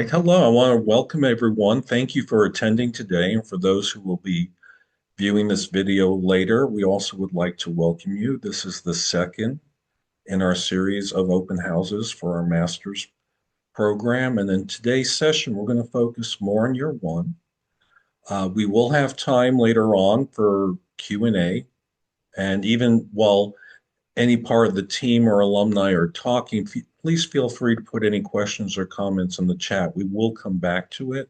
right. Hello. I want to welcome everyone. Thank you for attending today. And for those who will be viewing this video later, we also would like to welcome you. This is the second in our series of open houses for our master's program. And in today's session, we're going to focus more on year one. We will have time later on for Q&A. And even while any part of the team or alumni are talking, please feel free to put any questions or comments in the chat. We will come back to it.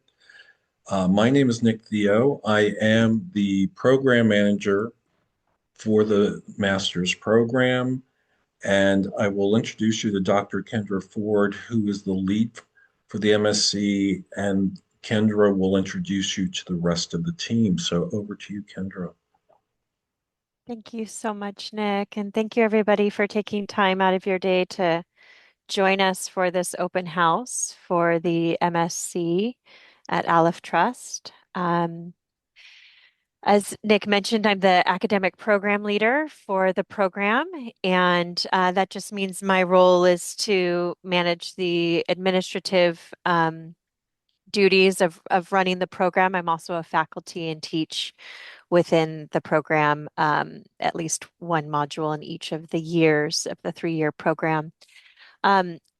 My name is Nick Theo. I am the program manager for the master's program, and I will introduce you to Dr. Kendra Ford, who is the lead for the MSc, and Kendra will introduce you to the rest of the team. So over to you, Kendra. Thank you so much, Nick. And thank you, everybody, for taking time out of your day to join us for this open house for the MSc at Alef Trust. As Nick mentioned, I'm the academic program leader for the program, and that just means my role is to manage the administrative duties of running the program. I'm also a faculty and teach within the program, at least one module in each of the years of the 3-year program.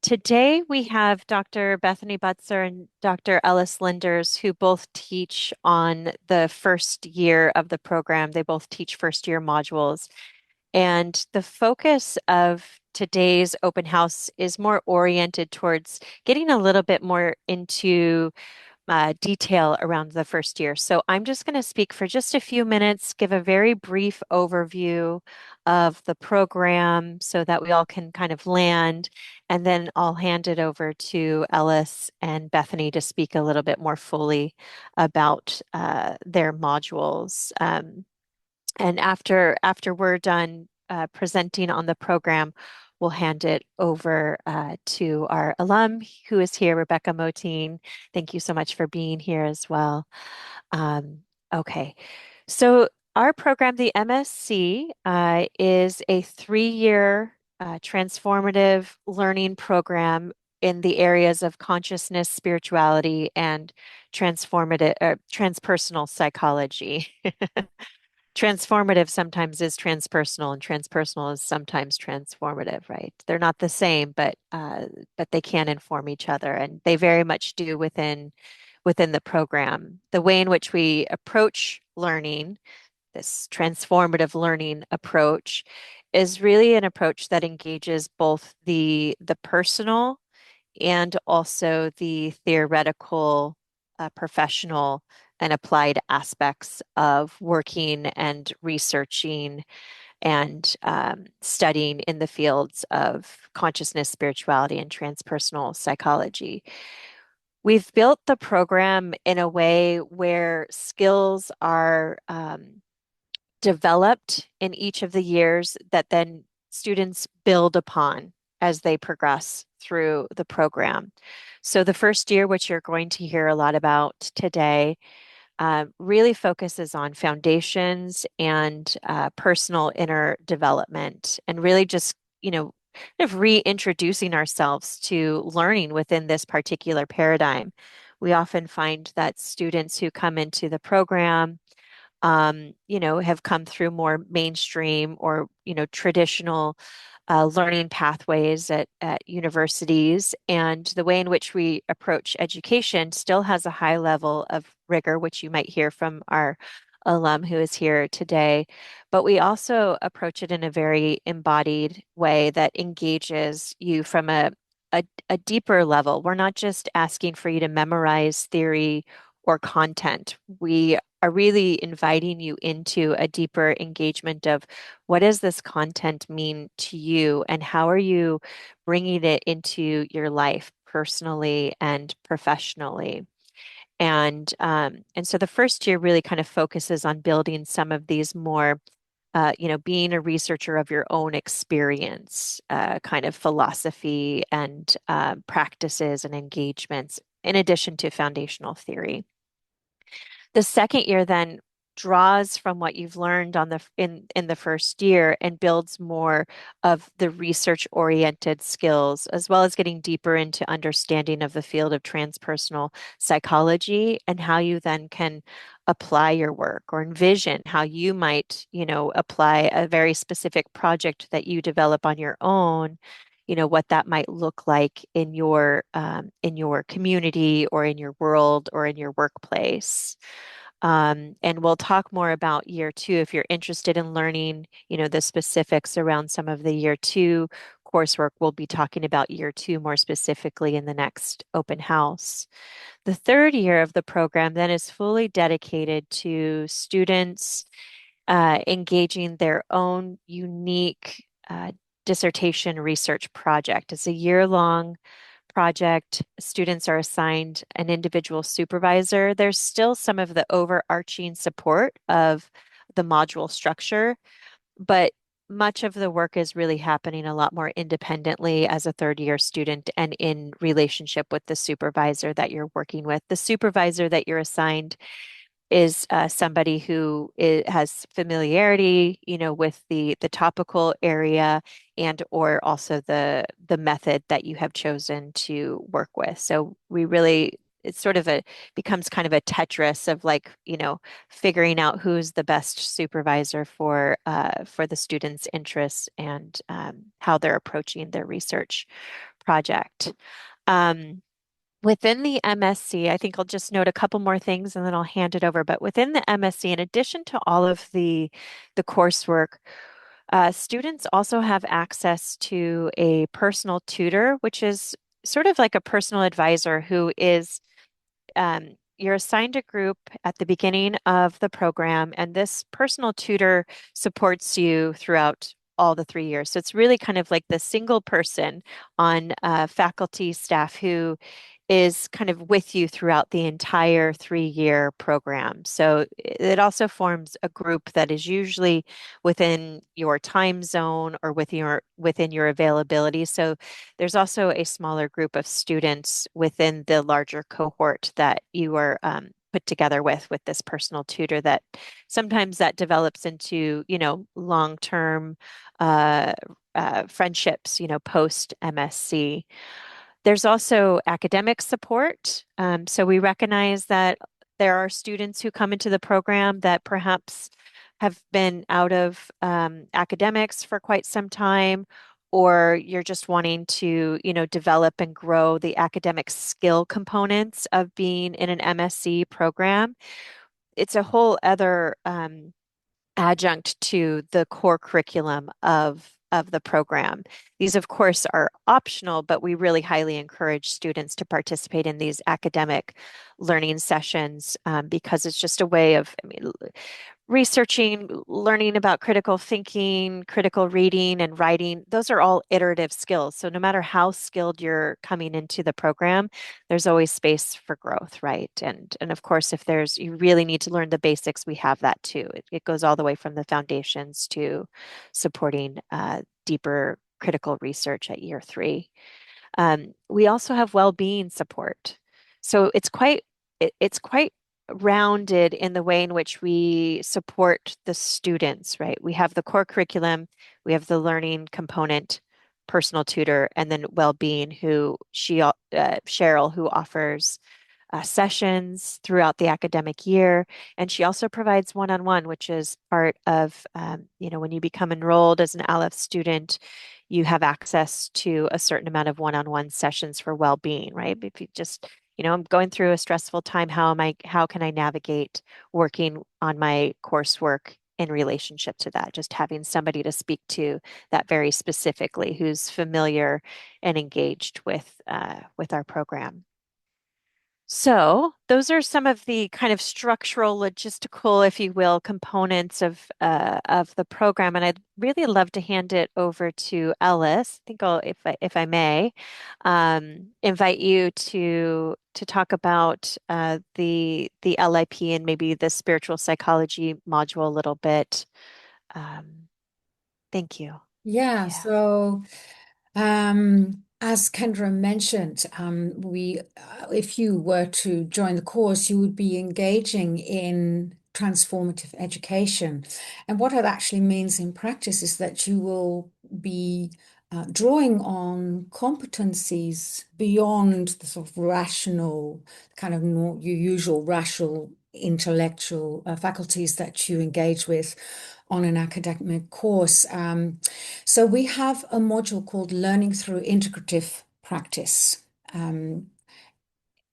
Today we have Dr. Bethany Butzer and Dr. Ellis Linders, who both teach on the first year of the program. They both teach first year modules. And the focus of today's open house is more oriented towards getting a little bit more into detail around the first year. So I'm just going to speak for just a few minutes, give a very brief overview of the program so that we all can kind of land, and then I'll hand it over to Ellis and Bethany to speak a little bit more fully about their modules. And after we're done presenting on the program, we'll hand it over to our alum who is here, Rebecca Moten. Thank you so much for being here as well. Um, okay, so our program, the MSc, is a 3-year transformative learning program in the areas of consciousness, spirituality, and transpersonal psychology. Transformative sometimes is transpersonal, and transpersonal is sometimes transformative, right? They're not the same, but they can inform each other, and they very much do within the program. The way in which we approach learning, this transformative learning approach, is really an approach that engages both the personal and also the theoretical, professional, and applied aspects of working and researching and studying in the fields of consciousness, spirituality, and transpersonal psychology. We've built the program in a way where skills are developed in each of the years that then students build upon as they progress through the program. So the first year, which you're going to hear a lot about today, really focuses on foundations and personal inner development, and really just, kind of reintroducing ourselves to learning within this particular paradigm. We often find that students who come into the program have come through more mainstream or, traditional learning pathways at universities. And the way in which we approach education still has a high level of rigor, which you might hear from our alum who is here today. But we also approach it in a very embodied way that engages you from a deeper level. We're not just asking for you to memorize theory or content. We are really inviting you into a deeper engagement of what does this content mean to you, and how are you bringing it into your life personally and professionally. And so the first year really kind of focuses on building some of these more being a researcher of your own experience, kind of philosophy and practices and engagements, in addition to foundational theory. The second year then draws from what you've learned on in the first year and builds more of the research-oriented skills, as well as getting deeper into understanding of the field of transpersonal psychology and how you then can apply your work or envision how you might, apply a very specific project that you develop on your own, what that might look like in your community or in your world or in your workplace. And we'll talk more about year two if you're interested in learning, the specifics around some of the year two coursework. We'll be talking about year two more specifically in the next open house. The third year of the program then is fully dedicated to students engaging their own unique dissertation research project. It's a year-long project. Students are assigned an individual supervisor. There's still some of the overarching support of the module structure, but much of the work is really happening a lot more independently as a third year student and in relationship with the supervisor that you're working with. The supervisor that you're assigned is somebody who has familiarity, with the topical area and or also the method that you have chosen to work with. So we really it's sort of a becomes kind of a Tetris of like, figuring out who's the best supervisor for the students' interests and how they're approaching their research project. Um, Within the MSc, I think I'll just note a couple more things and then I'll hand it over. But within the MSc, in addition to all of the coursework, students also have access to a personal tutor, which is sort of like a personal advisor who is you're assigned a group at the beginning of the program, and this personal tutor supports you throughout all the 3 years. So it's really kind of like the single person on faculty staff who is kind of with you throughout the entire 3 year program. So it also forms a group that is usually within your time zone or within your availability. So there's also a smaller group of students within the larger cohort that you are put together with this personal tutor that sometimes that develops into, long-term uh, friendships, post MSc. There's also academic support. So we recognize that there are students who come into the program that perhaps have been out of academics for quite some time, or you're just wanting to, develop and grow the academic skill components of being in an MSc program. It's a whole other adjunct to the core curriculum of the program. These, of course, are optional, but we really highly encourage students to participate in these academic learning sessions because it's just a way of, researching, learning about critical thinking, critical reading, and writing. Those are all iterative skills. So no matter how skilled you're coming into the program, there's always space for growth, right? And of course, if there's you really need to learn the basics, we have that too. It goes all the way from the foundations to supporting deeper critical research at year three. We also have well-being support. So it's quite rounded in the way in which we support the students, right? We have the core curriculum, we have the learning component, personal tutor, and then well-being Cheryl, who offers sessions throughout the academic year. And she also provides one-on-one, which is part of, when you become enrolled as an Aleph student, you have access to a certain amount of one-on-one sessions for well-being, right? If you just, I'm going through a stressful time, how can I navigate working on my coursework in relationship to that? Just having somebody to speak to that very specifically who's familiar and engaged with our program. So those are some of the kind of structural, logistical, if you will, components of the program. And I'd really love to hand it over to Ellis. I think if I may, invite you to talk about the LIP and maybe the spiritual psychology module a little bit. Um, thank you. Yeah, Yeah. so as Kendra mentioned, if you were to join the course, you would be engaging in transformative education. And what that actually means in practice is that you will be drawing on competencies beyond the sort of rational, kind of your usual rational intellectual faculties that you engage with on an academic course. So we have a module called Learning Through Integrative Practice.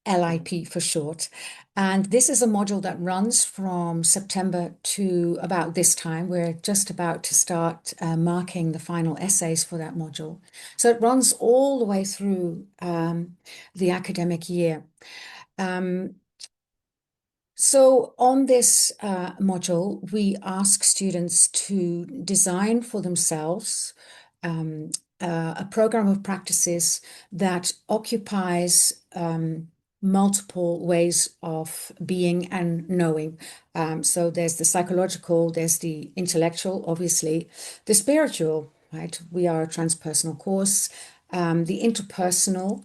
LIP for short. And this is a module that runs from September to about this time. We're just about to start marking the final essays for that module. So it runs all the way through the academic year. So on this module, we ask students to design for themselves a program of practices that occupies multiple ways of being and knowing. So there's the psychological, there's the intellectual, obviously, the spiritual, right? We are a transpersonal course, the interpersonal,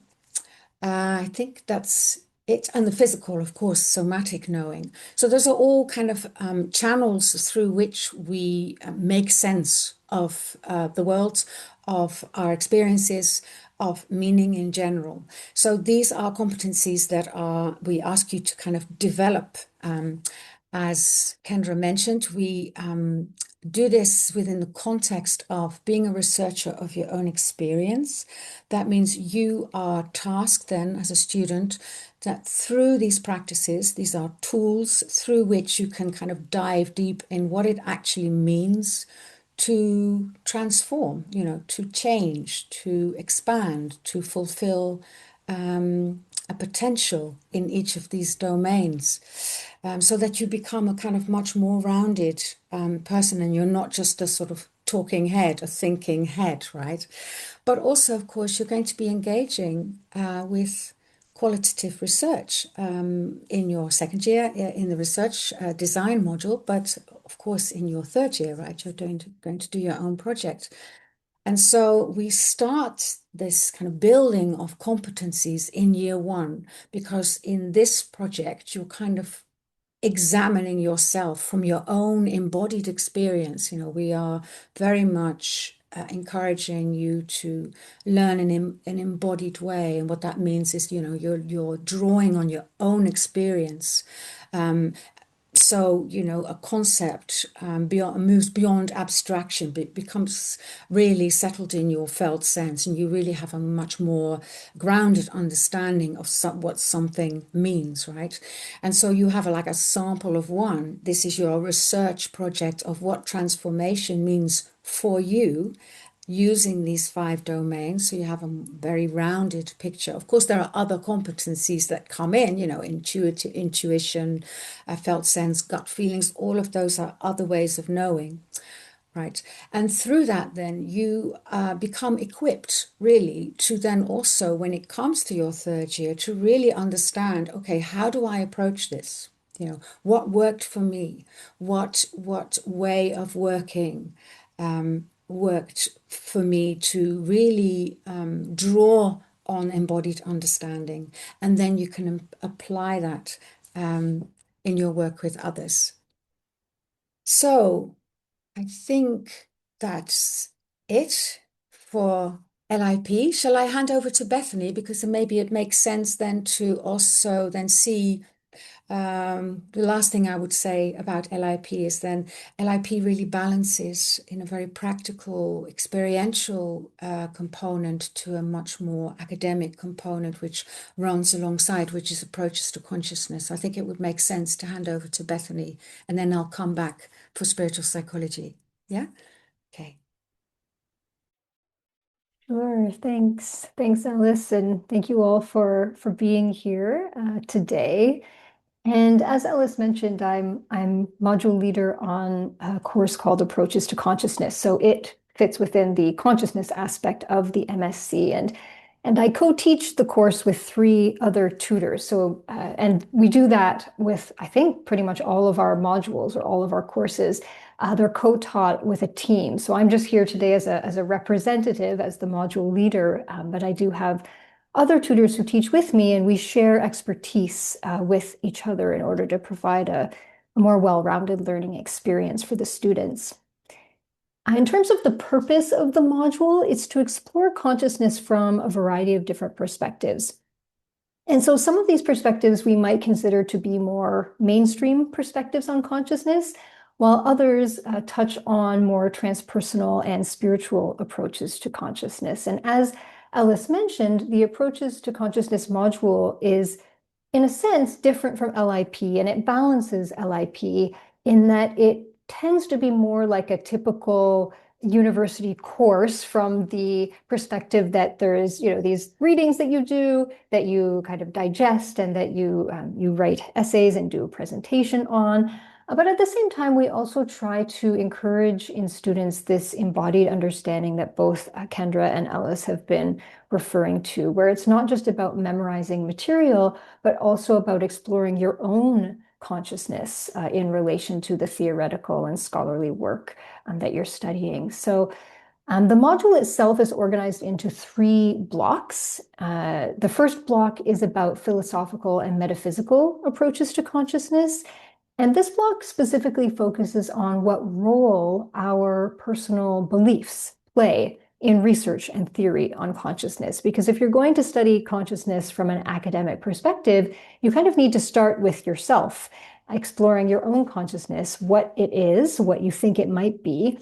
I think that's it. And the physical, of course, somatic knowing. So those are all kind of channels through which we make sense of the world, of our experiences, of meaning in general. So these are competencies that we ask you to kind of develop. As Kendra mentioned, we do this within the context of being a researcher of your own experience. That means you are tasked then as a student that through these practices, these are tools through which you can kind of dive deep in what it actually means to transform, to change, to expand, to fulfill a potential in each of these domains, so that you become a kind of much more rounded person, and you're not just a sort of talking head, a thinking head, right? But also, of course, you're going to be engaging with qualitative research in your second year in the research design module, but of course in your third year, right, you're going to do your own project. And so we start this kind of building of competencies in year one, because in this project, you're kind of examining yourself from your own embodied experience. We are very much encouraging you to learn in an embodied way. And what that means is, you're drawing on your own experience. So, a concept moves beyond abstraction, but it becomes really settled in your felt sense, and you really have a much more grounded understanding of what something means, right? And so you have like a sample of one. This is your research project of what transformation means for you, using these 5 domains. So you have a very rounded picture. Of course, there are other competencies that come in, intuition, felt sense, gut feelings. All of those are other ways of knowing, right? And through that, then you become equipped really to then also, when it comes to your third year, to really understand, okay, how do I approach this? What worked for me? What way of working worked for me to really draw on embodied understanding, and then you can apply that in your work with others. So I think that's it for LIP. Shall I hand over to Bethany, because maybe it makes sense then to also then see the last thing I would say about LIP is then LIP really balances in a very practical, experiential component to a much more academic component, which runs alongside, which is approaches to consciousness. I think it would make sense to hand over to Bethany, and then I'll come back for spiritual psychology. Yeah? Okay. Sure. Thanks. Thanks, Alice, and thank you all for being here today. And as Alice mentioned, I'm module leader on a course called Approaches to Consciousness. So it fits within the consciousness aspect of the MSc, and I co-teach the course with 3 other tutors. So and we do that with, I think, pretty much all of our modules or all of our courses. They're co-taught with a team. So I'm just here today as a representative, as the module leader, but I do have other tutors who teach with me, and we share expertise with each other in order to provide a a more well-rounded learning experience for the students. In terms of the purpose of the module, it's to explore consciousness from a variety of different perspectives. And so some of these perspectives we might consider to be more mainstream perspectives on consciousness, while others touch on more transpersonal and spiritual approaches to consciousness. And as Alice mentioned, the approaches to consciousness module is, in a sense, different from LIP, and it balances LIP in that it tends to be more like a typical university course from the perspective that there's, these readings that you do, that you kind of digest, and that you write essays and do a presentation on. But at the same time, we also try to encourage in students this embodied understanding that both Kendra and Alice have been referring to, where it's not just about memorizing material, but also about exploring your own consciousness in relation to the theoretical and scholarly work that you're studying. So the module itself is organized into 3 blocks. The first block is about philosophical and metaphysical approaches to consciousness. And this block specifically focuses on what role our personal beliefs play in research and theory on consciousness. Because if you're going to study consciousness from an academic perspective, you kind of need to start with yourself, exploring your own consciousness, what it is, what you think it might be,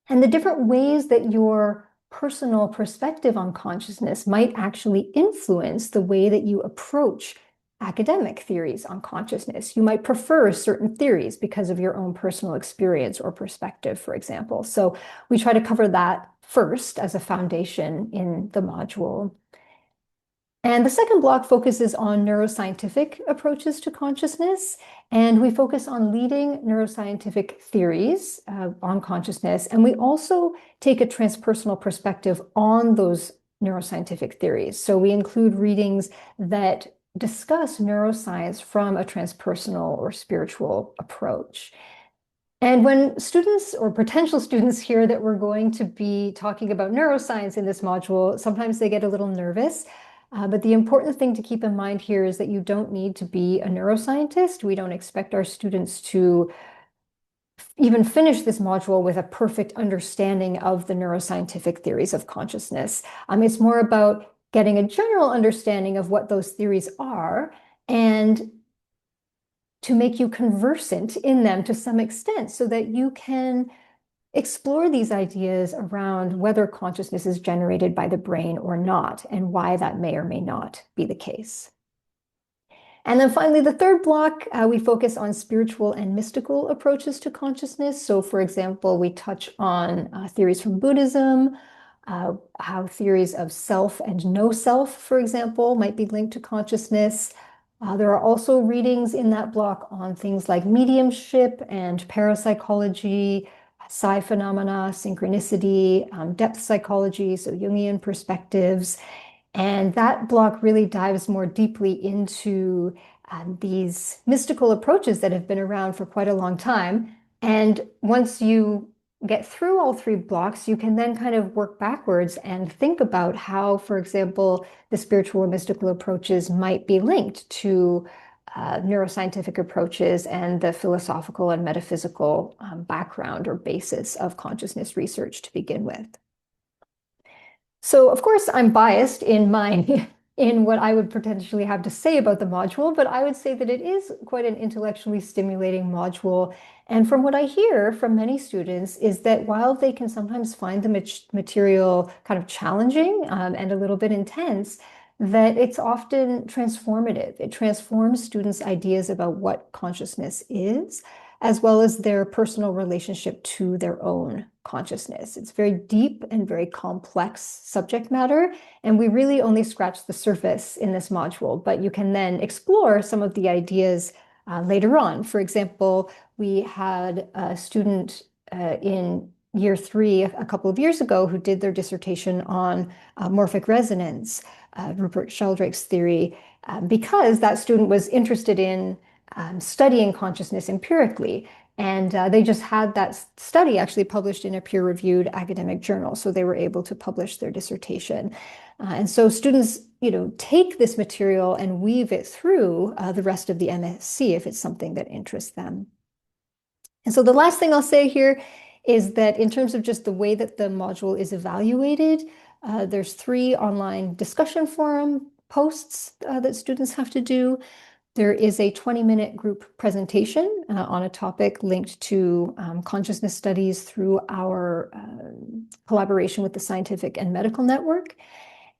and the different ways that your personal perspective on consciousness might actually influence the way that you approach academic theories on consciousness. You might prefer certain theories because of your own personal experience or perspective, for example. So we try to cover that first as a foundation in the module. And the second block focuses on neuroscientific approaches to consciousness. And we focus on leading neuroscientific theories on consciousness. And we also take a transpersonal perspective on those neuroscientific theories. So we include readings that discuss neuroscience from a transpersonal or spiritual approach. And when students or potential students hear that we're going to be talking about neuroscience in this module, sometimes they get a little nervous. But the important thing to keep in mind here is that you don't need to be a neuroscientist. We don't expect our students to even finish this module with a perfect understanding of the neuroscientific theories of consciousness. It's more about getting a general understanding of what those theories are and to make you conversant in them to some extent so that you can explore these ideas around whether consciousness is generated by the brain or not, and why that may or may not be the case. And then finally, the third block, we focus on spiritual and mystical approaches to consciousness. So for example, we touch on theories from Buddhism, how theories of self and no self, for example, might be linked to consciousness. There are also readings in that block on things like mediumship and parapsychology, psi phenomena, synchronicity, depth psychology, so Jungian perspectives. And that block really dives more deeply into these mystical approaches that have been around for quite a long time. And once you get through all 3 blocks, you can then kind of work backwards and think about how, for example, the spiritual or mystical approaches might be linked to neuroscientific approaches and the philosophical and metaphysical background or basis of consciousness research to begin with. So, of course, I'm biased in what I would potentially have to say about the module, but I would say that it is quite an intellectually stimulating module. And from what I hear from many students is that while they can sometimes find the material kind of challenging and a little bit intense, that it's often transformative. It transforms students' ideas about what consciousness is, as well as their personal relationship to their own consciousness. It's very deep and very complex subject matter, and we really only scratch the surface in this module, but you can then explore some of the ideas later on. For example, we had a student in year 3 a couple of years ago who did their dissertation on morphic resonance, Rupert Sheldrake's theory, because that student was interested in studying consciousness empirically. And they just had that study actually published in a peer-reviewed academic journal. So they were able to publish their dissertation. And so students, take this material and weave it through the rest of the MSc if it's something that interests them. And so the last thing I'll say here is that in terms of just the way that the module is evaluated, there's 3 online discussion forum posts that students have to do. There is a 20-minute group presentation on a topic linked to consciousness studies through our collaboration with the Scientific and Medical Network.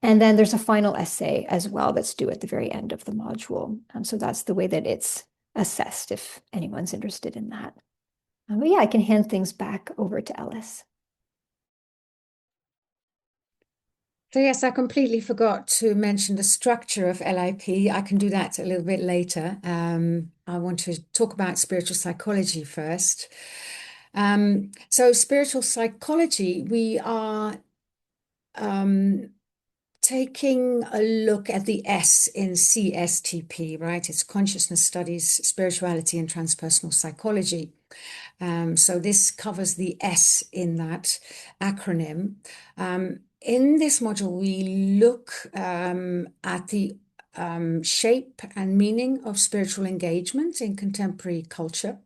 And then there's a final essay as well that's due at the very end of the module. So that's the way that it's assessed if anyone's interested in that. But yeah, I can hand things back over to Ellis. So yes, I completely forgot to mention the structure of LIP. I can do that a little bit later. I want to talk about spiritual psychology first. So spiritual psychology, we are taking a look at the S in CSTP, right? It's consciousness studies, spirituality, and transpersonal psychology. So this covers the S in that acronym. In this module, we look at the shape and meaning of spiritual engagement in contemporary culture.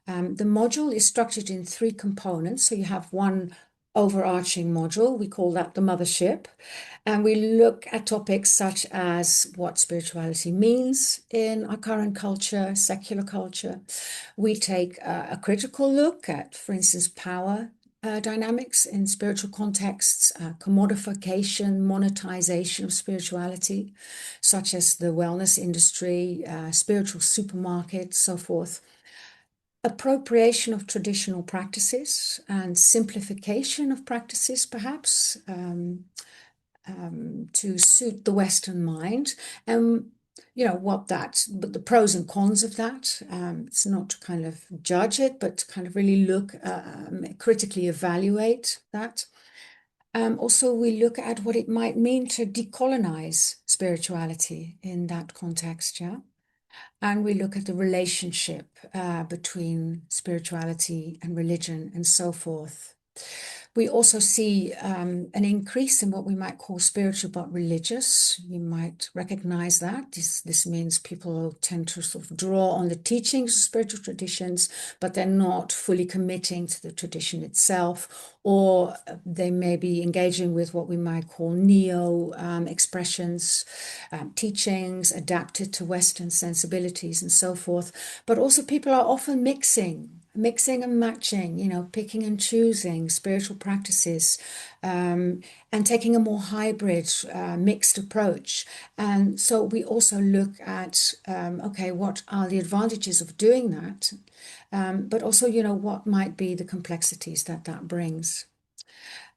The module is structured in 3 components. So you have one overarching module, we call that the Mothership. And we look at topics such as what spirituality means in our current culture, secular culture. We take a critical look at, for instance, power dynamics in spiritual contexts, commodification, monetization of spirituality, such as the wellness industry, spiritual supermarkets, so forth. Appropriation of traditional practices and simplification of practices, perhaps, to suit the Western mind, and but the pros and cons of that. It's not to kind of judge it, but to kind of really look, critically evaluate that. Also, we look at what it might mean to decolonize spirituality in that context, yeah. And we look at the relationship between spirituality and religion and so forth. We also see an increase in what we might call spiritual but religious. You might recognize that. This means people tend to sort of draw on the teachings of spiritual traditions, but they're not fully committing to the tradition itself, or they may be engaging with what we might call neo expressions, teachings adapted to Western sensibilities and so forth. But also people are often mixing and matching, picking and choosing spiritual practices, and taking a more hybrid, mixed approach. And so we also look at, okay, what are the advantages of doing that? But also, what might be the complexities that brings.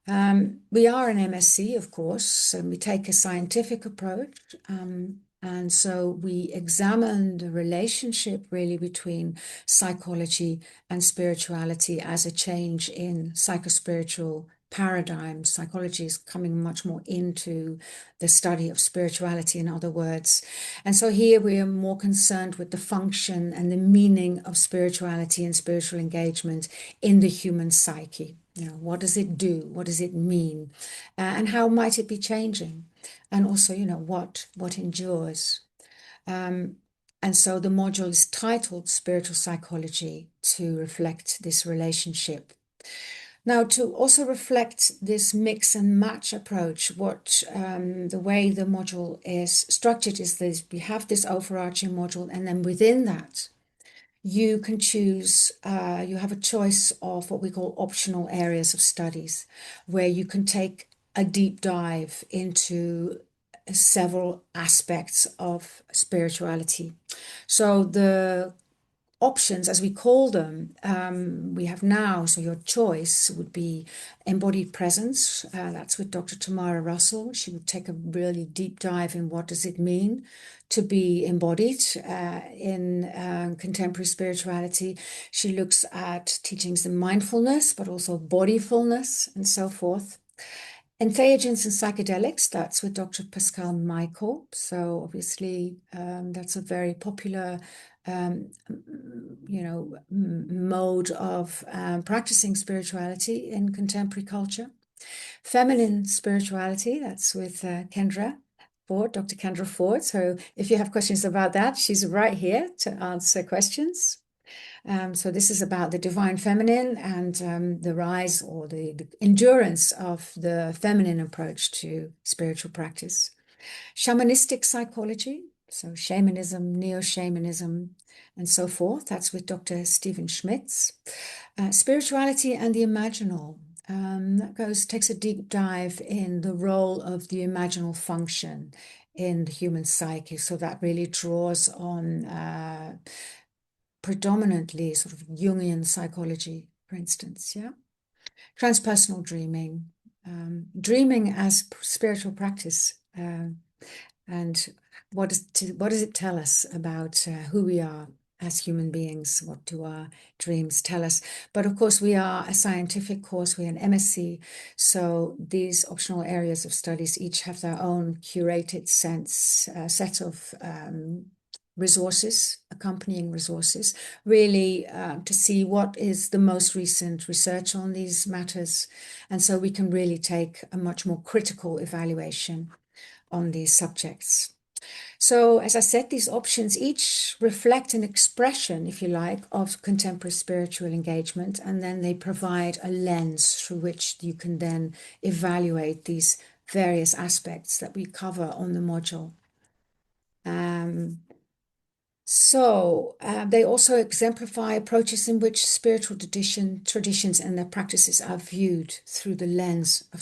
We are an MSc, of course, and we take a scientific approach. And so we examine the relationship really between psychology and spirituality as a change in psychospiritual paradigms. Psychology is coming much more into the study of spirituality, in other words. And so here we are more concerned with the function and the meaning of spirituality and spiritual engagement in the human psyche. What does it do? What does it mean? And how might it be changing? And also, what endures. And so the module is titled Spiritual Psychology to reflect this relationship. Now, to also reflect this mix and match approach, the way the module is structured is this: we have this overarching module, and then within that, you can choose, you have a choice of what we call optional areas of studies, where you can take a deep dive into several aspects of spirituality. So the options, as we call them, we have now, so your choice would be embodied presence. That's with Dr. Tamara Russell. She would take a really deep dive in what does it mean to be embodied in contemporary spirituality. She looks at teachings in mindfulness, but also bodyfulness and so forth. Entheogens and psychedelics, that's with Dr. Pascal Michael. So obviously that's a very popular mode of practicing spirituality in contemporary culture. Feminine spirituality, that's with Kendra Ford, Dr. Kendra Ford. So if you have questions about that, she's right here to answer questions. So this is about the divine feminine and the rise or the endurance of the feminine approach to spiritual practice. Shamanistic psychology, so shamanism, neo-shamanism, and so forth. That's with Dr. Stephen Schmitz. Spirituality and the imaginal. That takes a deep dive in the role of the imaginal function in the human psyche. So that really draws on predominantly sort of Jungian psychology, for instance. Yeah. Transpersonal dreaming. Dreaming as spiritual practice. And what does it tell us about who we are as human beings? What do our dreams tell us? But of course, we are a scientific course, we're an MSc, so these optional areas of studies each have their own curated set of resources, accompanying resources, really to see what is the most recent research on these matters. And so we can really take a much more critical evaluation on these subjects. So, as I said, these options each reflect an expression, if you like, of contemporary spiritual engagement, and then they provide a lens through which you can then evaluate these various aspects that we cover on the module. They also exemplify approaches in which spiritual traditions and their practices are viewed through the lens of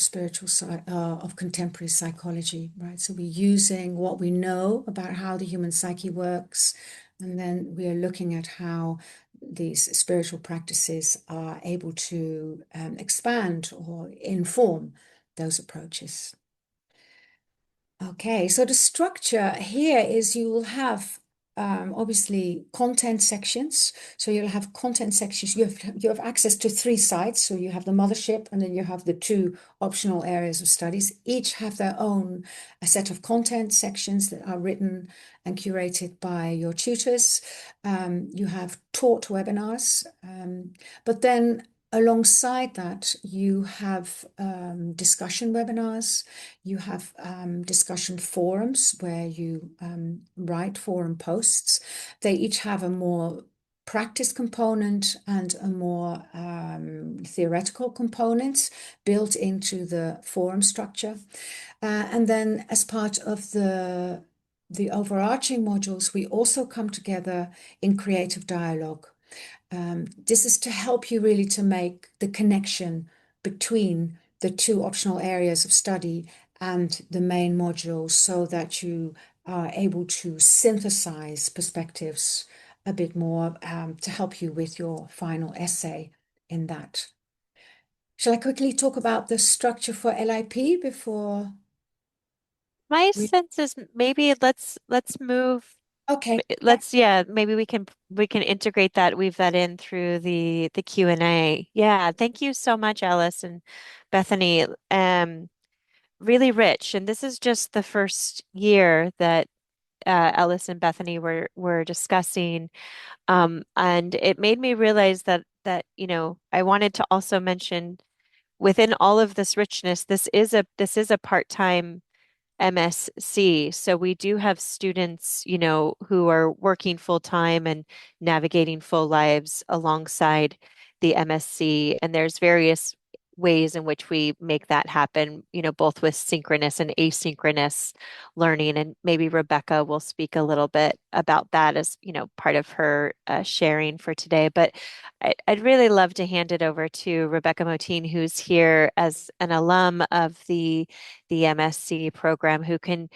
of contemporary psychology, right? So we're using what we know about how the human psyche works, and then we are looking at how these spiritual practices are able to expand or inform those approaches. Okay, so the structure here is you will have obviously content sections. So you'll have content sections. You have access to 3 sites. So you have the Mothership, and then you have the 2 optional areas of studies. Each have their own a set of content sections that are written and curated by your tutors. You have taught webinars, but then alongside that, you have discussion webinars, you have discussion forums where you write forum posts. They each have a more practice component and a more theoretical component built into the forum structure. And then as part of the overarching modules, we also come together in creative dialogue. This is to help you really to make the connection between the 2 optional areas of study and the main module so that you are able to synthesize perspectives a bit more to help you with your final essay in that. Shall I quickly talk about the structure for LIP before My we... sense is maybe let's move. Okay. Yeah, maybe we can integrate that, weave that in through the Q&A. Yeah, thank you so much, Alice and Bethany. Really rich, and this is just the first year that Alice and Bethany were discussing, and it made me realize that I wanted to also mention within all of this richness, this is a part-time MSc. So we do have students, who are working full time and navigating full lives alongside the MSc. And there's various ways in which we make that happen, both with synchronous and asynchronous learning. And maybe Rebecca will speak a little bit about that as, part of her sharing for today. But I'd really love to hand it over to Rebecca Moten, who's here as an alum of the MSc program, who can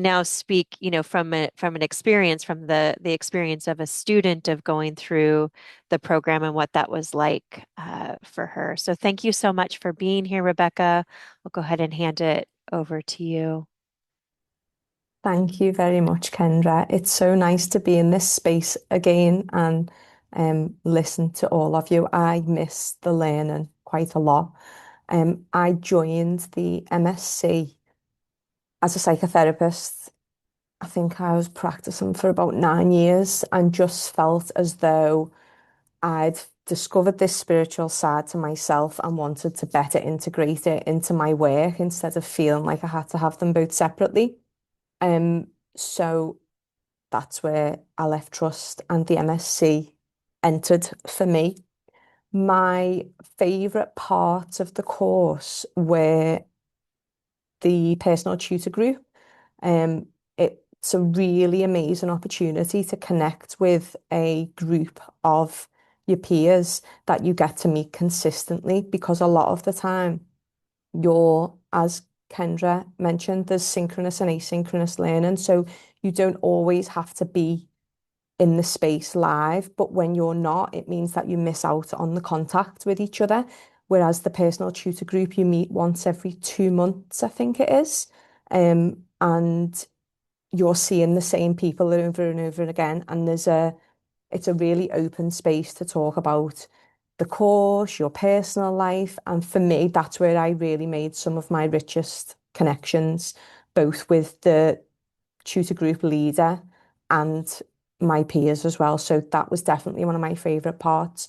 now speak, from an experience, from the experience of a student of going through the program and what that was like for her. So thank you so much for being here, Rebecca. I'll go ahead and hand it over to you. Thank you very much, Kendra. It's so nice to be in this space again and listen to all of you. I miss the learning quite a lot. I joined the MSc as a psychotherapist I think I was practicing for about 9 years and just felt as though I'd discovered this spiritual side to myself and wanted to better integrate it into my work instead of feeling like I had to have them both separately. Um, so that's where Alef Trust and the MSc entered for me. My favourite parts of the course were the personal tutor group. Um, it's a really amazing opportunity to connect with a group of your peers that you get to meet consistently because a lot of the time you're, as Kendra mentioned, there's synchronous and asynchronous learning. So you don't always have to be in the space live, but when you're not, it means that you miss out on the contact with each other. Whereas the personal tutor group, you meet once every 2 months, I think it is. And you're seeing the same people over and over again. And it's a really open space to talk about the course, your personal life. And for me, that's where I really made some of my richest connections, both with the tutor group leader and my peers as well. So that was definitely one of my favourite parts.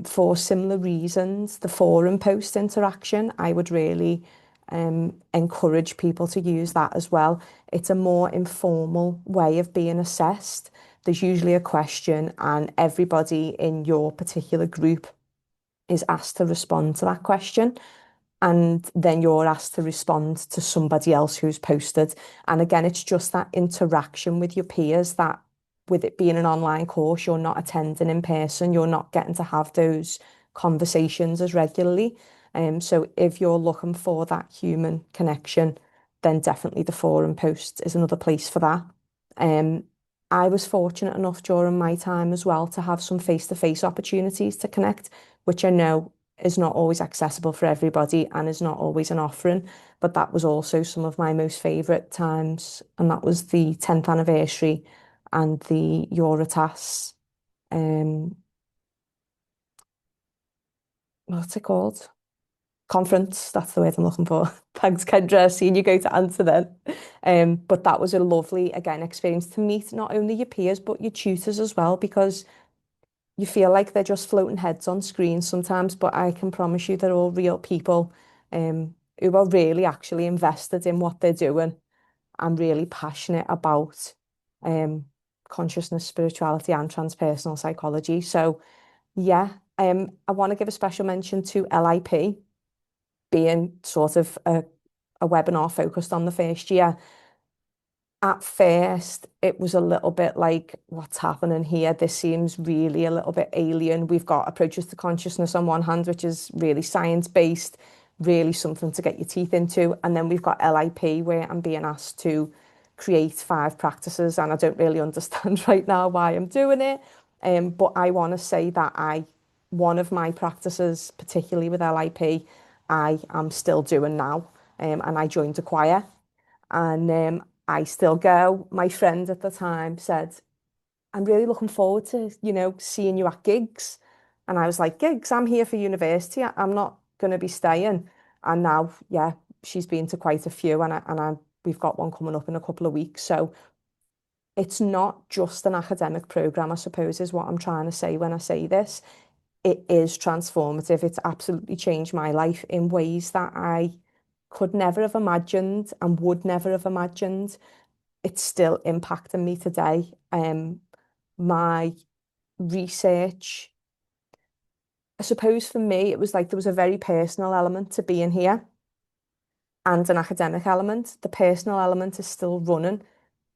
For similar reasons, the forum post interaction, I would really encourage people to use that as well. It's a more informal way of being assessed. There's usually a question, and everybody in your particular group is asked to respond to that question. And then you're asked to respond to somebody else who's posted. And again, it's just that interaction with your peers that, with it being an online course, you're not attending in person, you're not getting to have those conversations as regularly. So if you're looking for that human connection, then definitely the forum post is another place for that. Um, I was fortunate enough during my time as well to have some face-to-face opportunities to connect, which I know is not always accessible for everybody and is not always an offering. But that was also some of my most favourite times, and that was the 10th anniversary and the Eurotas, um, what's it called? Conference. That's the word I'm looking for. Thanks, Kendra. Seeing you go to answer then. But that was a lovely, again, experience to meet not only your peers, but your tutors as well, because you feel like they're just floating heads on screen sometimes, but I can promise you they're all real people who are really actually invested in what they're doing and really passionate about um, consciousness, spirituality, and transpersonal psychology. So, yeah, I want to give a special mention to LIP being sort of a webinar focused on the first year. At first, it was a little bit like, what's happening here? This seems really a little bit alien. We've got approaches to consciousness on one hand, which is really science-based, really something to get your teeth into. And then we've got LIP, where I'm being asked to create 5 practices, and I don't really understand right now why I'm doing it. But I want to say that one of my practices, particularly with LIP, I am still doing now. And I joined a choir. And I still go. My friend at the time said, I'm really looking forward to, seeing you at gigs. And I was like, gigs? I'm here for university. I'm not going to be staying. And now, yeah, she's been to quite a few, we've got one coming up in a couple of weeks. So it's not just an academic program, I suppose, is what I'm trying to say when I say this. It is transformative. It's absolutely changed my life in ways that I could never have imagined and would never have imagined. It's still impacting me today. My research, I suppose for me, it was like there was a very personal element to being here and an academic element. The personal element is still running.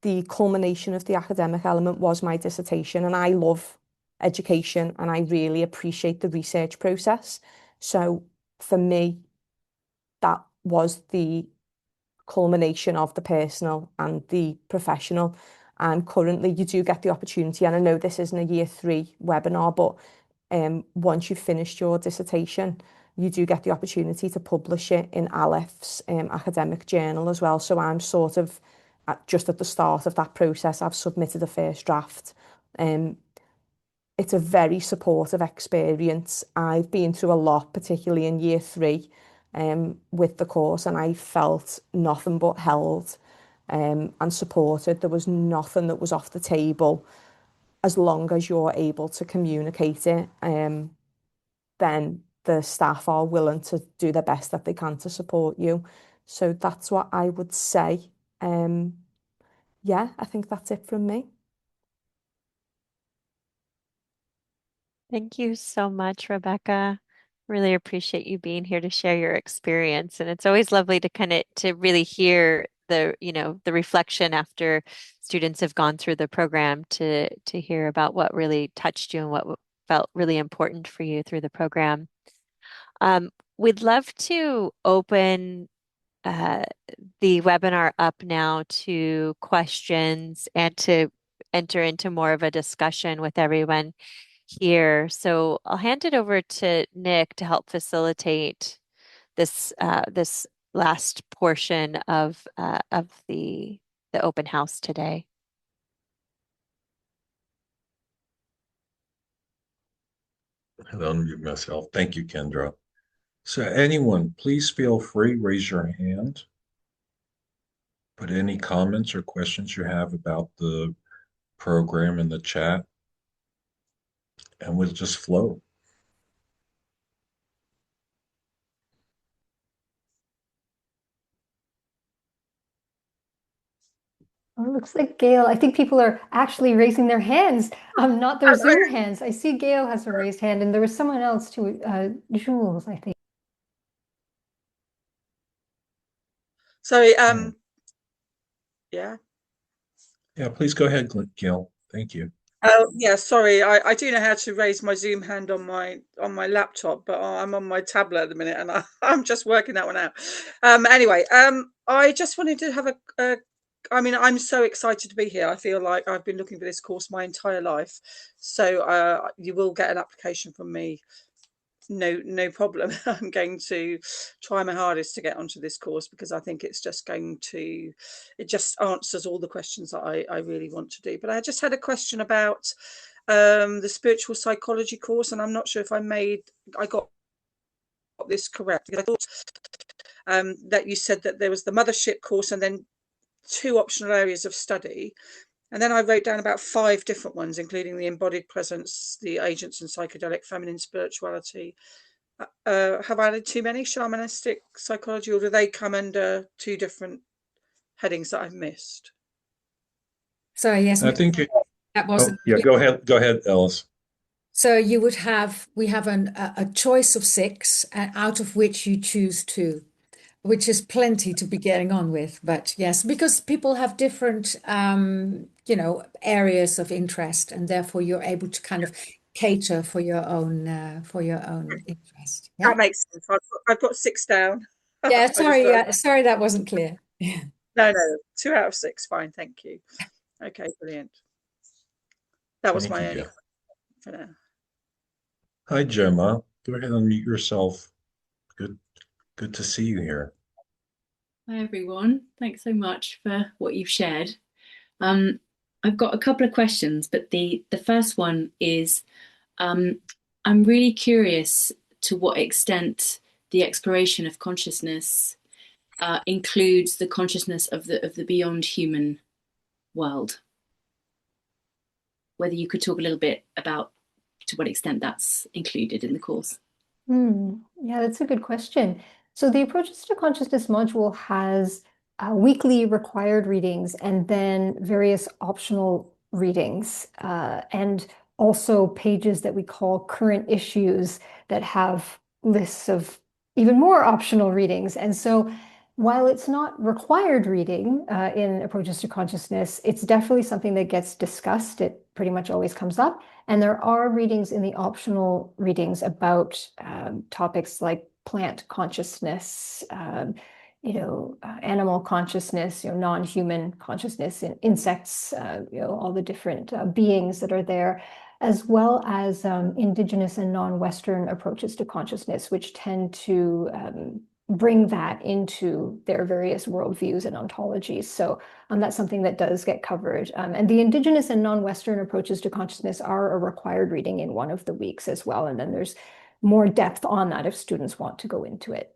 The culmination of the academic element was my dissertation, and I love education and I really appreciate the research process. So for me, that was the culmination of the personal and the professional. And currently you do get the opportunity, and I know this isn't a year 3 webinar, but once you've finished your dissertation, you do get the opportunity to publish it in Alef's academic journal as well. So I'm sort of just at the start of that process. I've submitted a first draft. Um, it's a very supportive experience. I've been through a lot, particularly in year 3, with the course, and I felt nothing but held. and supported. There was nothing that was off the table. As long as you're able to communicate it, then the staff are willing to do the best that they can to support you. So that's what I would say. Yeah, I think that's it from me. Thank you so much, Rebecca. Really appreciate you being here to share your experience. And it's always lovely to to really hear the reflection after students have gone through the program to hear about what really touched you and what felt really important for you through the program. We'd love to open uh, the webinar up now to questions and to enter into more of a discussion with everyone here. So I'll hand it over to Nick to help facilitate this last portion of the open house today. I'll unmute myself. Thank you, Kendra. So anyone, please feel free, raise your hand. Put any comments or questions you have about the program in the chat, and we'll just flow. Oh, it looks like Gail. I think people are actually raising their hands, not their Zoom hands. I see Gail has a raised hand, and there was someone else too, Jules, I think. Sorry, yeah. Yeah, please go ahead, Gil. Thank you. Oh, yeah, sorry. I do know how to raise my Zoom hand on my laptop, but I'm on my tablet at the minute, and I'm just working that one out. Anyway, I just wanted to have I mean, I'm so excited to be here. I feel like I've been looking for this course my entire life. So you will get an application from me. No problem. I'm going to try my hardest to get onto this course because I think it's just it just answers all the questions that I really want to do. But I just had a question about the spiritual psychology course, and I'm not sure if I got this correct. I thought that you said that there was the Mothership course and then 2 optional areas of study. And then I wrote down about 5 different ones, including the embodied presence, the agents and psychedelic feminine spirituality. Have I added too many? Shamanistic psychology, or do they come under 2 different headings that I've missed? Sorry, yes, I think that wasn't. yeah, go ahead, Ellis. So we have a choice of 6, out of which you choose 2, which is plenty to be getting on with. But yes, because people have different, areas of interest, and therefore you're able to kind of cater for your own interest. Yeah. That makes sense. I've got 6 down. Yeah. Sorry, that wasn't clear. No, 2 out of 6. Fine, thank you. Okay, brilliant. That was my only question for now. Hi, Gemma. Go ahead and unmute yourself. Good to see you here. Hi, everyone. Thanks so much for what you've shared. I've got a couple of questions, but the first one is I'm really curious to what extent the exploration of consciousness includes the consciousness of the beyond human world. Whether you could talk a little bit about to what extent that's included in the course. Yeah, that's a good question. So the Approaches to Consciousness module has weekly required readings and then various optional readings, and also pages that we call current issues that have lists of even more optional readings. And so while it's not required reading in Approaches to Consciousness, it's definitely something that gets discussed. It pretty much always comes up. And there are readings in the optional readings about topics like plant consciousness, animal consciousness, non-human consciousness, insects, all the different beings that are there, as well as Indigenous and non-Western approaches to consciousness, which tend to bring that into their various worldviews and ontologies. So that's something that does get covered. And the Indigenous and non-Western approaches to consciousness are a required reading in one of the weeks as well. And then there's more depth on that if students want to go into it.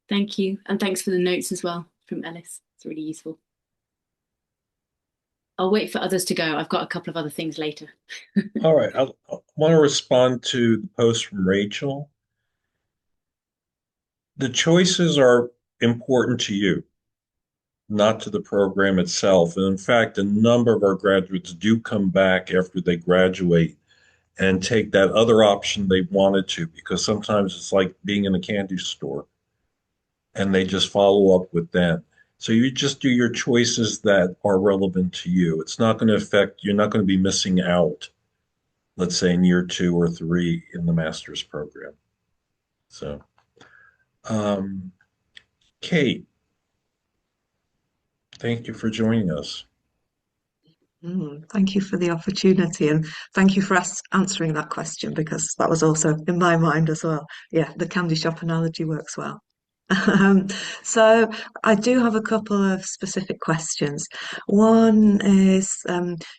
Thank you. And thanks for the notes as well from Ellis. It's It's really useful. I'll wait for others to go. I've got a couple of other things later. All right, I want to respond to the post from Rachel. The choices are important to you, not to the program itself. And in fact, a number of our graduates do come back after they graduate and take that other option they wanted to, because sometimes it's like being in a candy store and they just follow up with that. So you just do your choices that are relevant to you. It's not going to affect, you're not going to be missing out, let's say in year 2 or 3 in the master's program. So, um, Kate, thank you for joining us. Thank you for the opportunity, and thank you for answering that question, because that was also in my mind as well. Yeah, the candy shop analogy works well. Um, so I do have a couple of specific questions. One is,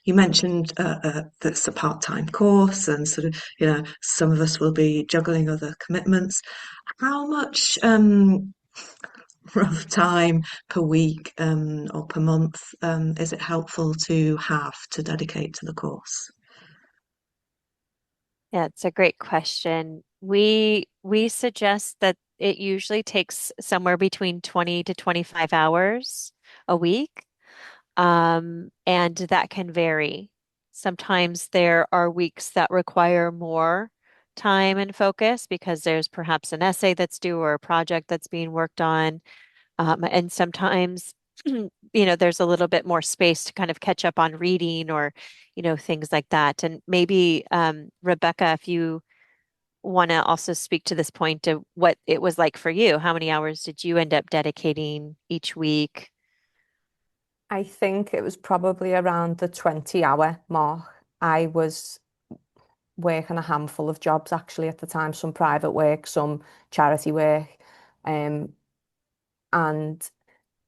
you mentioned that it's a part-time course, and sort of, some of us will be juggling other commitments. How much rough time per week or per month is it helpful to have to dedicate to the course? Yeah, it's a great question. We suggest that it usually takes somewhere between 20 to 25 hours a week. And that can vary. Sometimes there are weeks that require more time and focus because there's perhaps an essay that's due or a project that's being worked on. And sometimes, there's a little bit more space to kind of catch up on reading or, things like that. And maybe, Rebecca, if you want to also speak to this point of what it was like for you, how many hours did you end up dedicating each week? I think it was probably around the 20-hour mark. I was working a handful of jobs actually at the time, some private work, some charity work. Um, and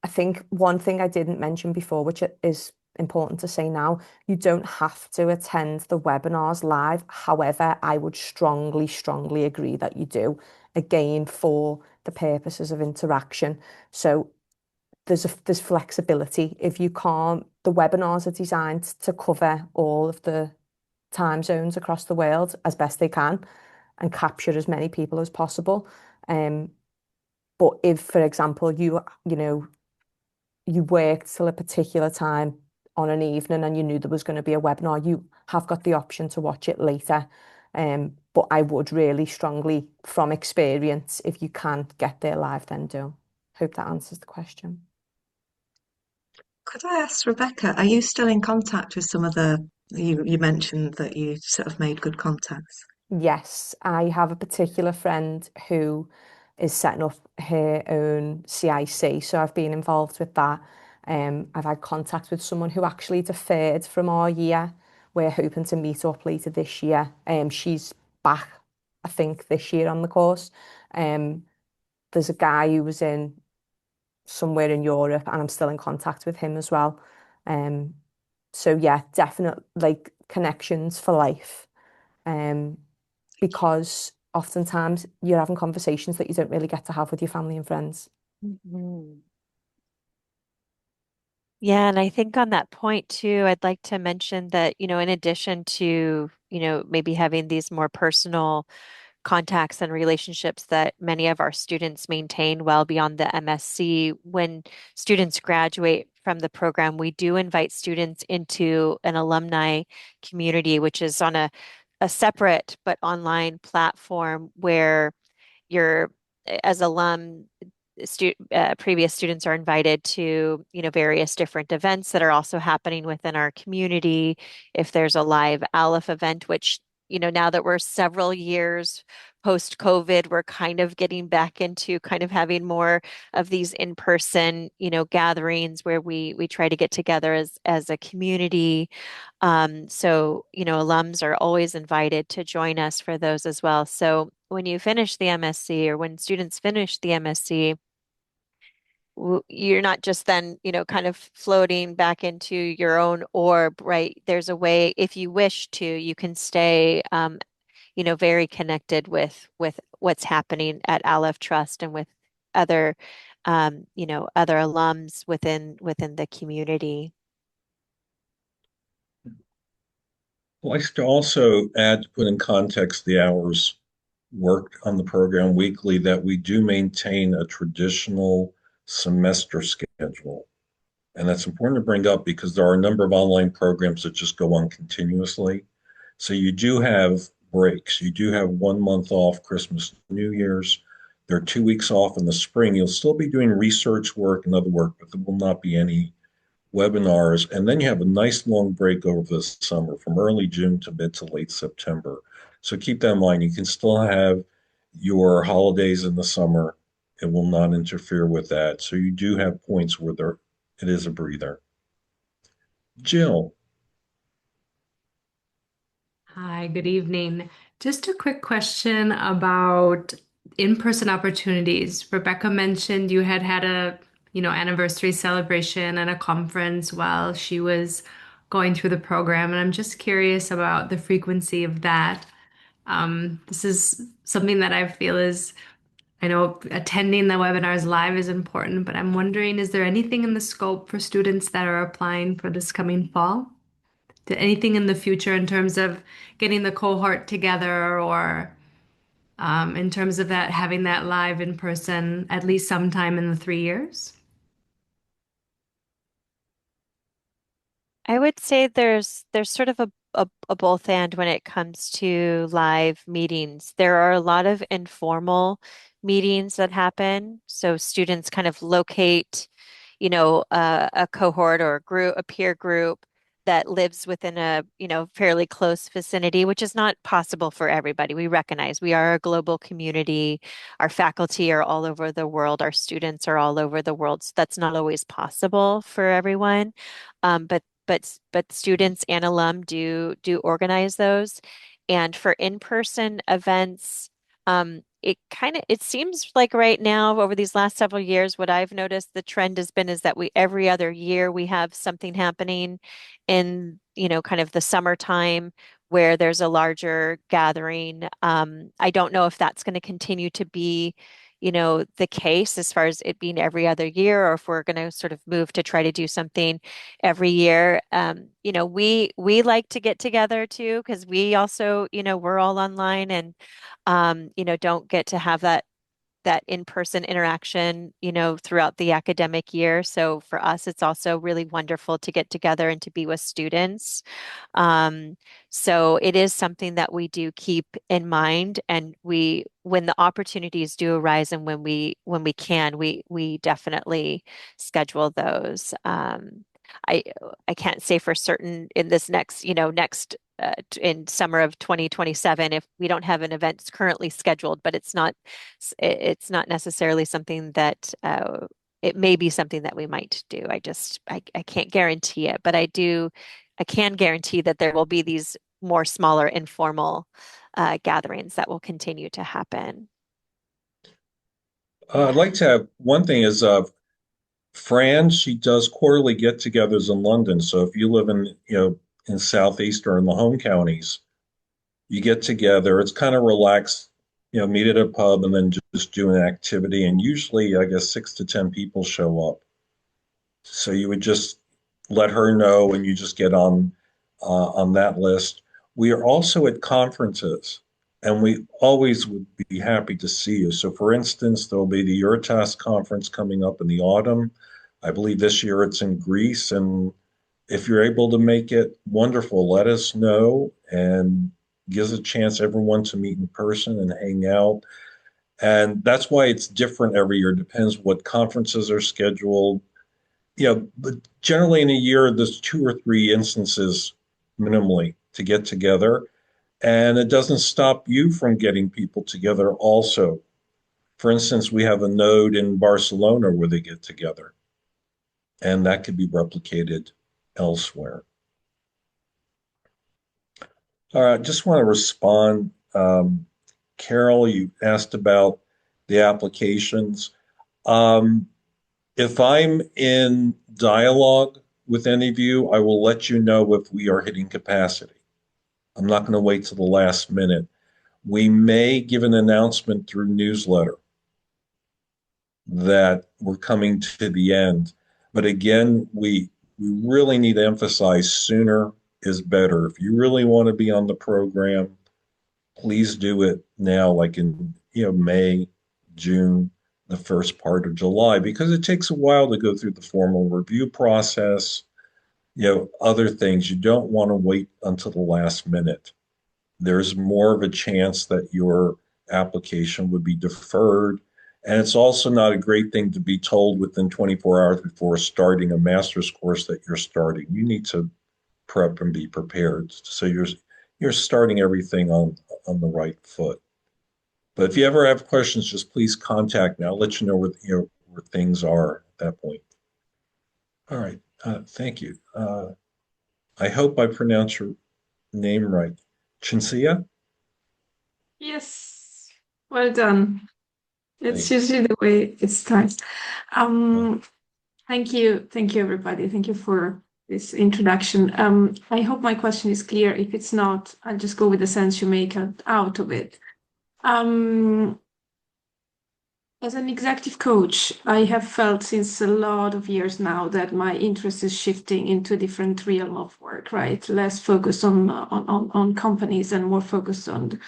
I think one thing I didn't mention before, which is important to say now, you don't have to attend the webinars live. However, I would strongly, strongly agree that you do, again, for the purposes of interaction. So there's flexibility. If you can't, the webinars are designed to cover all of the time zones across the world as best they can and capture as many people as possible. But if, for example, you worked till a particular time on an evening and you knew there was going to be a webinar, you have got the option to watch it later. But I would really strongly, from experience, if you can't get there live, then do. Hope that answers the question. Could I ask Rebecca, are you still in contact with some of you mentioned that you sort of made good contacts? Yes, I have a particular friend who is setting up her own CIC, so I've been involved with that. I've had contact with someone who actually deferred from our year. We're hoping to meet up later this year. She's back, I think, this year on the course. There's a guy who was in somewhere in Europe, and I'm still in contact with him as well. So yeah, definitely like connections for life. Because oftentimes you're having conversations that you don't really get to have with your family and friends. Mhm. Yeah, and I think on that point too, I'd like to mention that, in addition to, maybe having these more personal contacts and relationships that many of our students maintain well beyond the MSc, when students graduate from the program, we do invite students into an alumni community, which is on a separate but online platform where you're, as alum, previous students are invited to, various different events that are also happening within our community. If there's a live Alef event, which, now that we're several years post-COVID, we're kind of getting back into kind of having more of these in-person, gatherings where we try to get together as a community. So, alums are always invited to join us for those as well. So when you finish the MSc or when students finish the MSc, you're not just then, kind of floating back into your own orb, right? There's a way, if you wish to, you can stay, very connected with what's happening at Alef Trust and with other other alums within the community. I'd like to also add to put in context the hours worked on the program weekly that we do maintain a traditional semester schedule. And that's important to bring up because there are a number of online programs that just go on continuously. So you do have breaks. You do have 1 month off Christmas, New Year's. There are 2 weeks off in the spring. You'll still be doing research work and other work, but there will not be any webinars. And then you have a nice long break over the summer from early June to mid to late September. So keep that in mind. You can still have your holidays in the summer. It will not interfere with that. So you do have points where it is a breather. Jill. Hi, good evening. Just a quick question about in-person opportunities. Rebecca mentioned you had a, anniversary celebration and a conference while she was going through the program, and I'm just curious about the frequency of that. This is something that I feel is, I know attending the webinars live is important, but I'm wondering, is there anything in the scope for students that are applying for this coming fall? Anything in the future in terms of getting the cohort together or in terms of that having that live in person at least sometime in the 3 years? I would say there's sort of a both and when it comes to live meetings. There are a lot of informal meetings that happen. So students kind of locate, a cohort or a group, a peer group that lives within a, fairly close vicinity, which is not possible for everybody. We recognize we are a global community. Our faculty are all over the world. Our students are all over the world. So that's not always possible for everyone. But students and alum do organize those. And for in-person events, it seems like right now over these last several years, what I've noticed the trend has been is that we every other year we have something happening in, kind of the summertime where there's a larger gathering. I don't know if that's going to continue to be the case as far as it being every other year, or if we're going to sort of move to try to do something every year. We like to get together too, because we also, we're all online and don't get to have that in-person interaction, throughout the academic year. So for us, it's also really wonderful to get together and to be with students. Um, so it is something that we do keep in mind, and when the opportunities do arise and when we can, we definitely schedule those. I I can't say for certain in this next in summer of 2027 if we don't have an event currently scheduled, but it's not necessarily something that it may be something that we might do. I can't guarantee it, but I can guarantee that there will be these more smaller informal gatherings that will continue to happen. I'd like to have one thing is Fran, she does quarterly get-togethers in London. So if you live in Southeast or in the home counties, you get together. It's kind of relaxed, meet at a pub and then just do an activity. And usually, I guess 6 to 10 people show up. So you would just let her know, and you just get on that list. We are also at conferences, and we always would be happy to see you. So, for instance, there will be the Eurotask conference coming up in the autumn. I believe this year it's in Greece, and if you're able to make it, wonderful. Let us know, and gives a chance everyone to meet in person and hang out. And that's why it's different every year. It depends what conferences are scheduled. But generally in a year, there's 2 or 3 instances minimally to get together. And it doesn't stop you from getting people together also. For instance, we have a node in Barcelona where they get together, and that could be replicated elsewhere. All right, I just want to respond. Carol, you asked about the applications. If I'm in dialogue with any of you, I will let you know if we are hitting capacity. I'm not going to wait till the last minute. We may give an announcement through newsletter that we're coming to the end. But again, we really need to emphasize sooner is better. If you really want to be on the program, please do it now, like in May, June, the first part of July, because it takes a while to go through the formal review process, other things. You don't want to wait until the last minute. There's more of a chance that your application would be deferred. And it's also not a great thing to be told within 24 hours before starting a master's course that you're starting. You need to prep and be prepared. So you're starting everything on the right foot. But if you ever have questions, just please contact me. I'll let you know where things are at that point. All right. Thank you. I hope I pronounced your name right. Chinsia? Yes, well done. It's Thanks. usually the way it starts. Uh, Thank you, everybody. Thank you for this introduction. I hope my question is clear. If it's not, I'll just go with the sense you make out of it. As an executive coach, I have felt since a lot of years now that my interest is shifting into a different realm of work, right? Less focused on companies and more focused on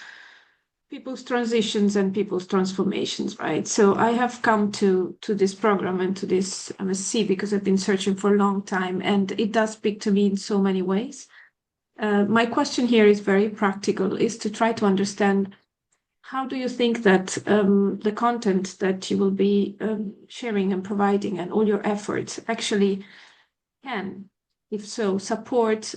people's transitions and people's transformations, right? So I have come to this program and to this MSc because I've been searching for a long time, and it does speak to me in so many ways. My question here is very practical, is to try to understand how do you think that the content that you will be sharing and providing and all your efforts actually can, if so, support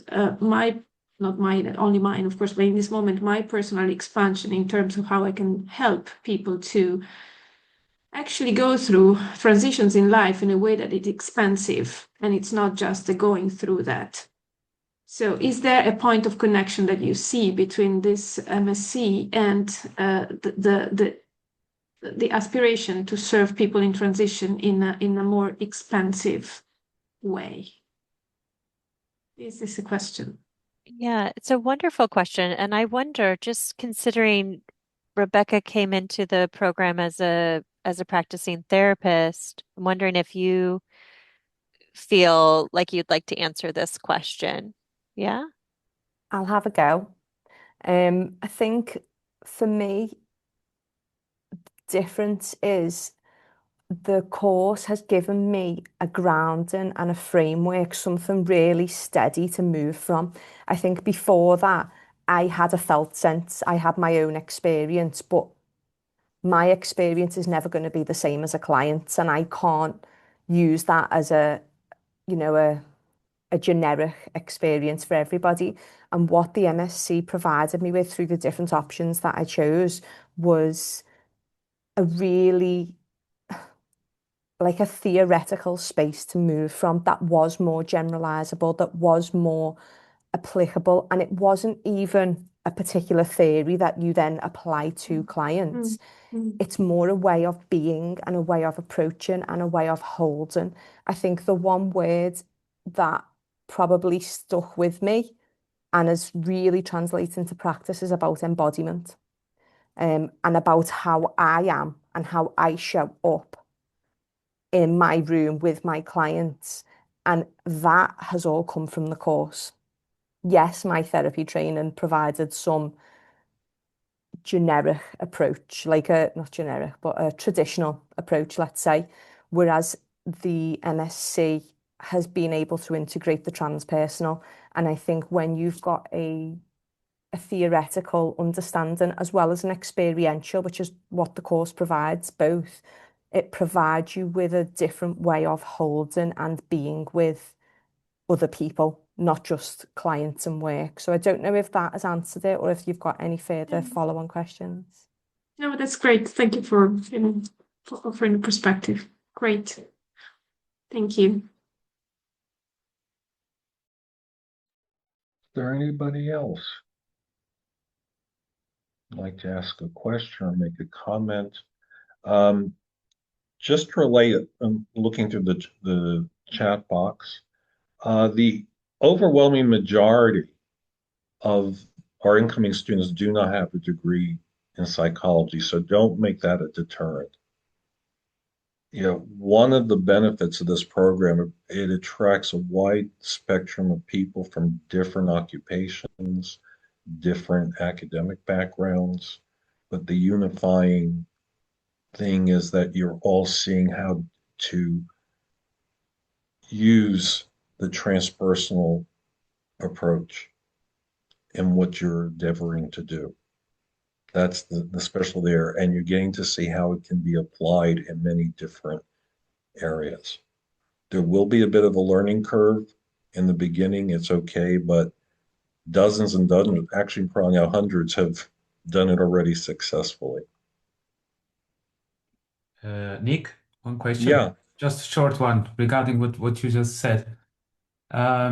not mine, only mine, of course, but in this moment, my personal expansion in terms of how I can help people to actually go through transitions in life in a way that it's expansive and it's not just the going through that. So is there a point of connection that you see between this MSc and the aspiration to serve people in transition in a more expansive way? Is this a question? Yeah, it's a wonderful question. And I wonder, just considering Rebecca came into the program as a practicing therapist, I'm wondering if you feel like you'd like to answer this question. Yeah? I'll have a go. I think for me, difference is the course has given me a grounding and a framework, something really steady to move from. I think before that, I had a felt sense, I had my own experience, but my experience is never going to be the same as a client's, and I can't use that as you know, a generic experience for everybody. And what the MSc provided me with through the different options that I chose was a really like a theoretical space to move from that was more generalizable, that was more applicable, and it wasn't even a particular theory that you then apply to clients. It's more a way of being and a way of approaching and a way of holding. I think the one word that probably stuck with me and is really translated into practice is about embodiment, and about how I am and how I show up in my room with my clients. And that has all come from the course. Yes, my therapy training provided some generic approach, like not generic, but a traditional approach, let's say, whereas the MSc has been able to integrate the transpersonal. And I think when you've got a theoretical understanding as well as an experiential, which is what the course provides, both, it provides you with a different way of holding and being with other people, not just clients and work. So I don't know if that has answered it or if you've got any further follow-on questions. No, that's great. Thank you for offering the perspective. Great. Thank you. Is there anybody else who'd like to ask a question or make a comment? Just to relate, I'm looking through the chat box. The overwhelming majority of our incoming students do not have a degree in psychology, so don't make that a deterrent. one of the benefits of this program, it attracts a wide spectrum of people from different occupations, different academic backgrounds, but the unifying thing is that you're all seeing how to use the transpersonal approach in what you're endeavoring to do. That's the special there, and you're getting to see how it can be applied in many different areas. There will be a bit of a learning curve in the beginning. It's okay, but dozens and dozens, actually probably now hundreds, have done it already successfully. Nick, one question, Yeah. just a short one regarding what you just said. I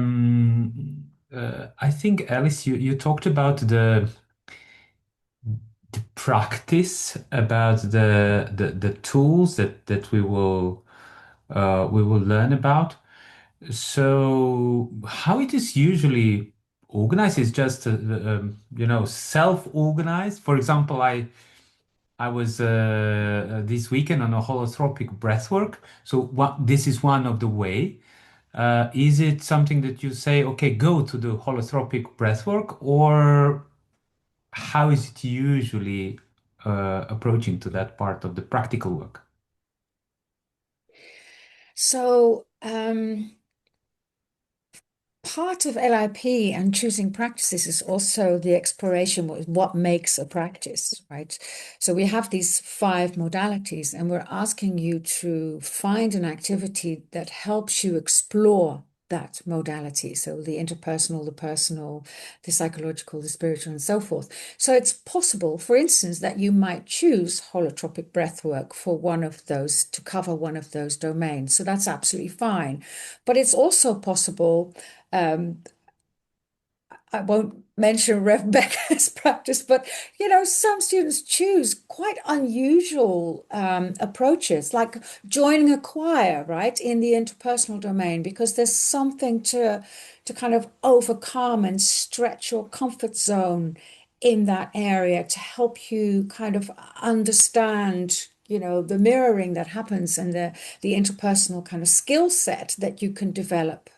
think, Alice, you talked about the practice, about the tools that we will learn about. So how it is usually organized is just self-organized. For example, I was this weekend on a holotropic breathwork. So this is one of the way. Is it something that you say, okay, go to the holotropic breathwork, or how is it usually approaching to that part of the practical work? So, part of LIP and choosing practices is also the exploration of what makes a practice, right? So we have these 5 modalities, and we're asking you to find an activity that helps you explore that modality. So the interpersonal, the personal, the psychological, the spiritual, and so forth. So it's possible, for instance, that you might choose holotropic breathwork for one of those, to cover one of those domains. So that's absolutely fine. But it's also possible, I won't mention Rebecca's practice, but some students choose quite unusual approaches, like joining a choir, right, in the interpersonal domain, because there's something to kind of overcome and stretch your comfort zone in that area to help you kind of understand the mirroring that happens, and the interpersonal kind of skill set that you can develop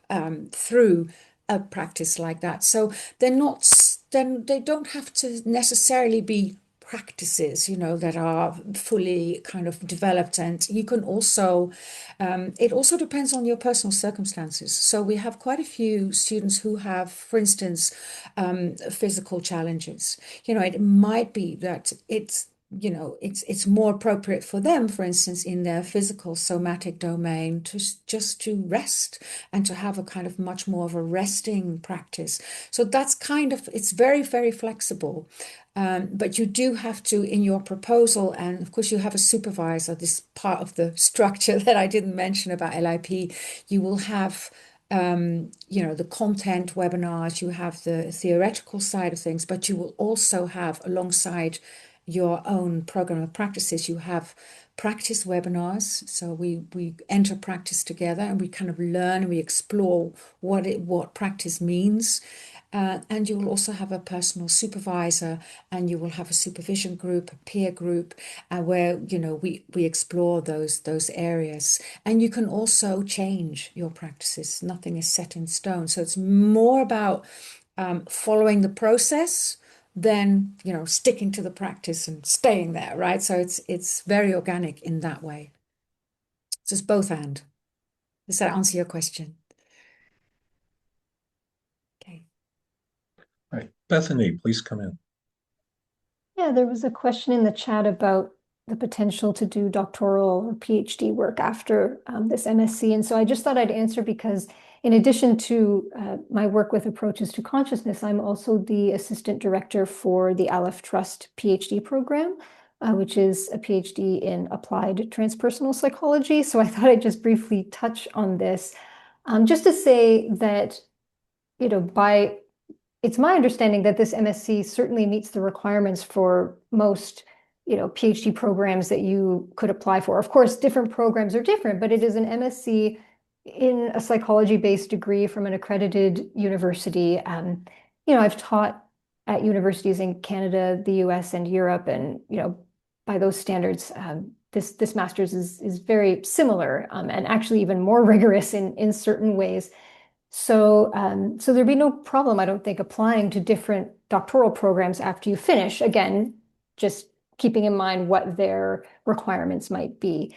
through a practice like that. So they don't have to necessarily be practices, that are fully kind of developed. And you can also, it also depends on your personal circumstances. So we have quite a few students who have, for instance, physical challenges. It might be that it's more appropriate for them, for instance, in their physical somatic domain, to just to rest and to have a kind of much more of a resting practice. So that's it's very, very flexible. But you do have to, in your proposal, and of course you have a supervisor, this part of the structure that I didn't mention about LIP, you will have the content webinars, you have the theoretical side of things, but you will also have, alongside your own program of practices, you have practice webinars. So we enter practice together, and we kind of learn and we explore what practice means. And you will also have a personal supervisor, and you will have a supervision group, a peer group, where we explore those areas. And you can also change your practices. Nothing is set in stone. So it's more about following the process than sticking to the practice and staying there, right? So it's very organic in that way. So it's both and. Does that answer your question? Okay. All right. Bethany, please come in. Yeah, there was a question in the chat about the potential to do doctoral or PhD work after this MSc. And so I just thought I'd answer, because in addition to my work with approaches to consciousness, I'm also the assistant director for the Alef Trust PhD program, which is a PhD in applied transpersonal psychology. So I thought I'd just briefly touch on this, just to say that, it's my understanding that this MSc certainly meets the requirements for most, PhD programs that you could apply for. Of course, different programs are different, but it is an MSc in a psychology-based degree from an accredited university. I've taught at universities in Canada, the US, and Europe, and by those standards, this master's is very similar, and actually even more rigorous in certain ways. So there'd be no problem, I don't think, applying to different doctoral programs after you finish. Again, just keeping in mind what their requirements might be.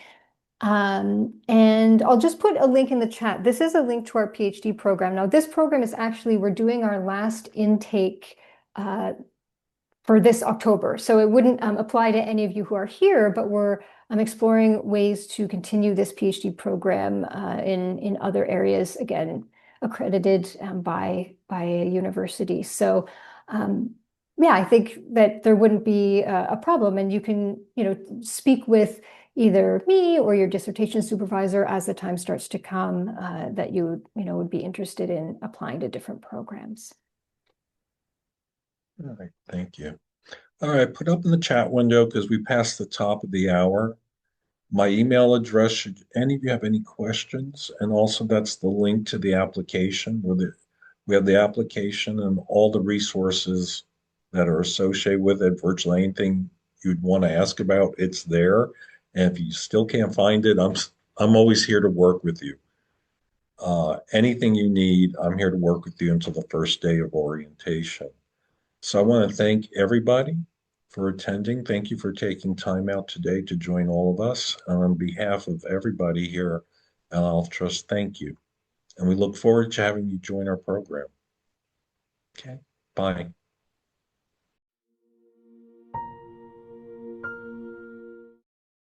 And I'll just put a link in the chat. This is a link to our PhD program. Now, this program is actually, we're doing our last intake for this October. So it wouldn't apply to any of you who are here, but we're exploring ways to continue this PhD program in other areas, again, accredited by a university. So yeah, I think that there wouldn't be a problem, and you can, speak with either me or your dissertation supervisor as the time starts to come that you would be interested in applying to different programs. All right, thank you. All right, put up in the chat window, because we passed the top of the hour, my email address, should any of you have any questions. And also that's the link to the application, where we have the application and all the resources that are associated with it. Virtually anything you'd want to ask about, it's there. And if you still can't find it, I'm always here to work with you. Anything you need, I'm here to work with you until the first day of orientation. So I want to thank everybody for attending. Thank you for taking time out today to join all of us. And on behalf of everybody here at Alef Trust, thank you. And we look forward to having you join our program. Okay, bye.